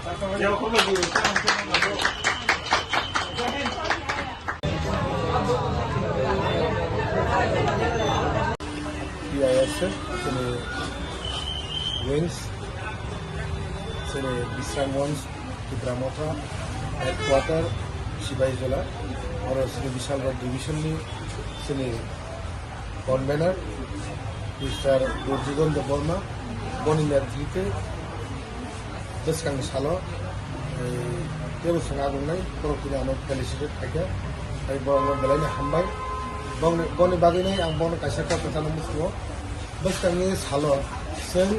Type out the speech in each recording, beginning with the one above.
PISF sini wings sini Bisrangganj Putramotha headquarter Sibaijala और sini Bishalgarh division ni sini convener Mr. Gurjigond Borma boni nerjite beskang salo tebo sangagunai porokini ano felicitate thakya ai borong belai hambai boni bagini ang bon kaisaka patano muslo beskangi salo sen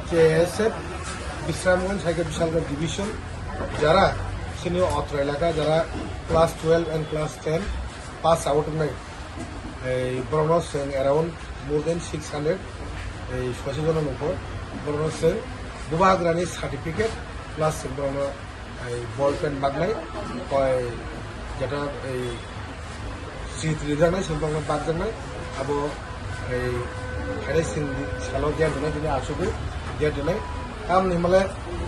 KSF Bisramganj Haikar Bishalgarh division jara sini অত্র এলাকা যারা class 12 and class 10 pass out নাই এই বরনস around more than 600 এই 60 জনের উপর বরনস বুবাগ্রানি certificate plus বরন এই ball pen বাগনাই কয় যেটা এই সিট লিডারনাই সম্পর্ক বাগনাই আবো এই হাইসিং সালো যে দিনে দিনে আসবে যে দিনে কাম নিমলে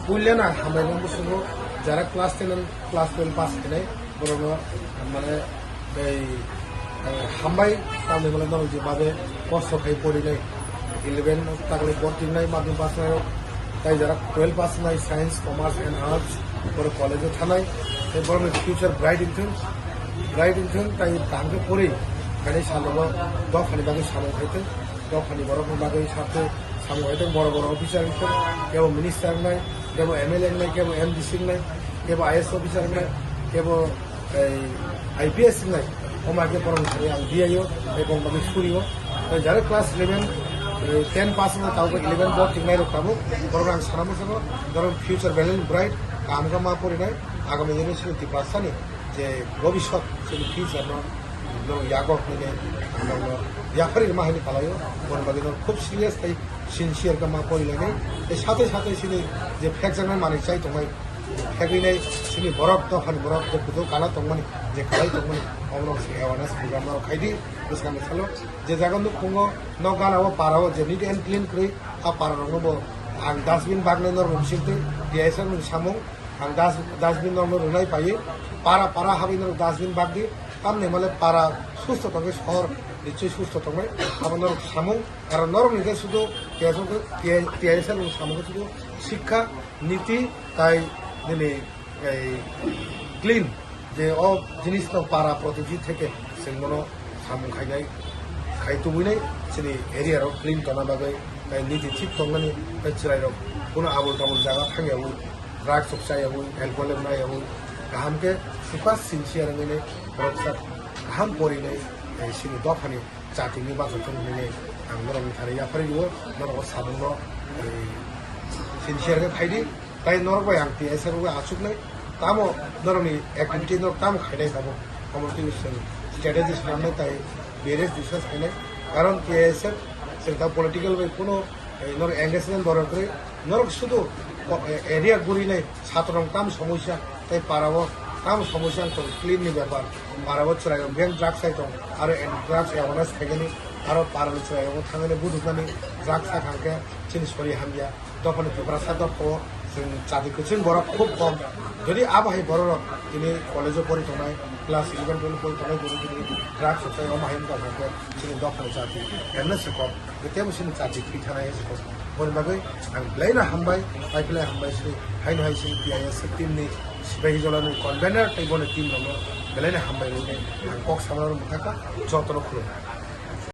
পুইলেনা হামাইন বসুগো যারা ক্লাস 10 and class 12 পাস করে বরং মানে এই হামবাই কামে বলে ধরো যেভাবে কষ্ট খাই পড়ি নাই 11 তাকলে ভর্তি নাই মাধ্যমিক পাস নাই তাই যারা 12 পাস নাই সায়েন্স কমার্স এন্ড আর্টস বড় কলেজে থানাই এই বড় ফিউচার ব্রাইট ইনফ্লুয়েন্স তাই তাকে পড়ি খালি সামনে দফানি বাগে সামনে খাইতে দফানি বড় বাগে সাথে সামনে খাইতে বড় বড় অফিসার কেবল মিনিস্টার নাই কেবল MLA নাই কেবল MDC নাই কেবল IS অফিসার নাই কেবল IPS নাই ওমাকে পরমসারি আং দিয়াইও এবং বাকি সুরিও যারা ক্লাস 11 10 পাস না তাও 11 বড় ঠিক নাই রকাবো বড় আং সারামো সামো ধরুন ফিউচার ভ্যালি ব্রাইট কামকা মা পড়ি নাই আগামী দিনে সেটি পাসানি যে ভবিষ্যৎ সেটি future no yago ne no yafari mahani palayo bon bagino খুব সিরিয়াস তাই সিনসিয়ার কা মা পড়ি লাগে এর সাথে সাথে সিনি যে ফ্যাকশনের মানে চাই তোমায় ফ্যাকরি নাই সিনি বরফ তো হানি বরফ তো কুতো কালা তংমানি যে কালাই তংমানি অমরক অ্যাওয়ারনেস প্রোগ্রাম আর খাইদি বুঝকাম সালো যে জায়গানো কুঙ্গো ন গানাও পারাও যে নিট এন্ড ক্লিন করি আ পারানো বো আং ডাস্টবিন বাগনে নর মসিতে ডিএসএল সামু আং ডাস্টবিন নর রুনাই পাই পারা হাবি নর ডাস্টবিন বাগদি কামনে মানে পারা সুস্থ থাকে শহর নিশ্চয়ই সুস্থ থাকে আপনার সামু কারণ নরম নিতে শুধু টিআইএসএল এবং সামুকে শুধু শিক্ষা নীতি তাই দিনে এই ক্লিন যে অ জিনিস তো পারা প্রতিটি থেকে সেগুলো সামু খাইতুবুই সেনি এরিয়ার ক্লিন করা বাকে তাই নীতি ঠিক তংমানি চিরাই কোনো আবুল টাবুল জায়গা থাকি ড্রাগস চাই এলকোহল নাই गाहामके सुपास सिनसियार ने गाहाम पड़ने सिनी दफानी जातिनि बाथ्राखौ ने आं नरम थारै याफारियो नरम साबुनो सिनसियार फाइदि ताई नरबाय आं टिएसआरबो आसुकनाय तामो नरमनि एक्टिविटी नर ताम खाइनाय जाबो कम्युनिकेशन स्ट्रेटेजिस खालामनाय ताई बेरेस डिसकास खाइनाय कारण टिएसआर जों दा पलिटिकल वे कोनो नर एंगेजमेंट बरकरे नर शुधु एरिया गुरिनाय छात्रं ताम समस्या তাই পারাবো তাম সমস্যা ক্লিননি ব্যাপার পারাবো চড়াই ব্যাংক ড্রাগস আইতম আর ড্রাগস অ্যাওয়ারনেস থাকেনি আরো পারানো চড়াই থাকলে বুধুকানি ড্রাগস থাকাকে জিনিস করি হামিয়া তখন পেপার সাদা যোं জাতিকে जों বড় খুব কম যদি আবহাই বড় তিনি কলেজে পড়ি থাকায় ক্লাস 11 12 পড়ি থাকায় যদি ড্রাগস হচ্ছে অমাহিন কাজকে जों দফানো জাতি এমনে কম তেমন जों জাতি ঠিক থানায় কম বলবাগৈ আং ব্লাইনা হামবাই পাইপ্লাই হামবাই হাইন হাইসিং PISF টিমনি সিপাহীজলাनि कन्भेनर तैबोनो टीम दङ बेलायनो हामबाय कक सामार मुखाखा जतन खुलुमो